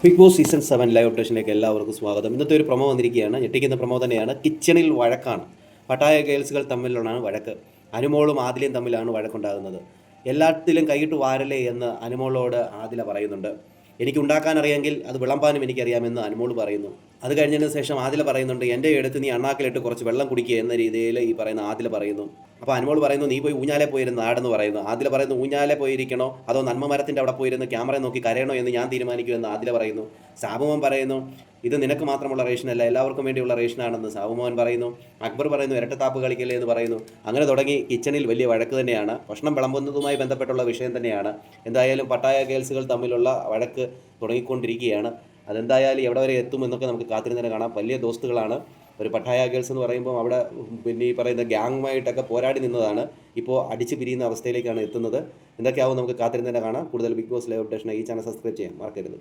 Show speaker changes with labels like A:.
A: Big boss season 7 live അപ്ഡേഷനിലേക്ക് എല്ലാവർക്കും സ്വാഗതം. ഇന്നത്തെ ഒരു പ്രൊമോ വന്നിരിക്കുകയാണ്. ഞെട്ടിക്കുന്ന പ്രൊമോ തന്നെയാണ്. കിച്ചണിൽ വഴക്കാണ്. പട്ടായ ഗേൾസുകൾ തമ്മിലാണ് വഴക്ക്. അനുമോളും ആദിലയും തമ്മിലാണ് വഴക്കുണ്ടാകുന്നത്. എല്ലാത്തിലും കൈയിട്ട് വാരലേ എന്ന് അനുമോളോട് ആദില പറയുന്നുണ്ട്. എനിക്ക് ഉണ്ടാക്കാൻ അറിയാമെങ്കിൽ അത് വിളമ്പാനും എനിക്കറിയാമെന്ന് അനുമോൾ പറയുന്നു. അത് കഴിഞ്ഞതിന് ശേഷം ആദില പറയുന്നുണ്ട്, എൻ്റെ എടുത്ത് നീ അണ്ണാക്കിലിട്ട് കുറച്ച് വെള്ളം കുടിക്കുക എന്ന രീതിയിൽ ഈ പറയുന്ന ആദില പറയുന്നു. അപ്പോൾ അനുമോൾ പറയുന്നു, നീ പോയി ഊഞ്ഞാലെ പോയിരുന്ന് നാടെന്ന് പറയുന്നു. ആദില പറയുന്നു, ഊഞ്ഞാലെ പോയിരിക്കണോ അതോ നന്മ മരത്തിൻ്റെ അവിടെ പോയിരുന്ന് ക്യാമറ നോക്കി കരയണോ എന്ന് ഞാൻ തീരുമാനിക്കുമെന്ന് ആദില പറയുന്നു. സാബുമോൻ പറയുന്നു, ഇത് നിനക്ക് മാത്രമുള്ള റേഷനല്ല, എല്ലാവർക്കും വേണ്ടിയുള്ള റേഷനാണെന്ന് സാബുമോൻ പറയുന്നു. അക്ബർ പറയുന്നു, ഇരട്ടത്താപ്പ് കളിക്കല്ലേ എന്ന് പറയുന്നു. അങ്ങനെ തുടങ്ങി കിച്ചണിൽ വലിയ വഴക്ക് തന്നെയാണ്. ഭക്ഷണം വിളമ്പുന്നതുമായി ബന്ധപ്പെട്ടുള്ള വിഷയം തന്നെയാണ്. എന്തായാലും പട്ടായ ഗേൾസുകൾ തമ്മിലുള്ള വഴക്ക് തുടങ്ങിക്കൊണ്ടിരിക്കുകയാണ്. അതെന്തായാലും എവിടെ വരെ എത്തുമെന്നൊക്കെ നമുക്ക് കാത്തിരുന്നതിനെ കാണാം. വലിയ ദോസ്തുകളാണ്. ഒരു പട്ടായ ഗേൾസ് എന്ന് പറയുമ്പോൾ അവിടെ പിന്നെ ഈ പറയുന്ന ഗ്യാങ്ങുമായിട്ടൊക്കെ പോരാടി നിന്നതാണ്. ഇപ്പോൾ അടിച്ചു പിരിയുന്ന അവസ്ഥയിലേക്കാണ് എത്തുന്നത്. എന്തൊക്കെയാവും നമുക്ക് കാത്തിരുന്നതിനെ കാണാം. കൂടുതൽ ബിഗ് ബോസ് ലൈവ് അപ്ഡേഷനായി ഈ ചാനൽ സബ്സ്ക്രൈബ് ചെയ്യാം മറക്കരുത്.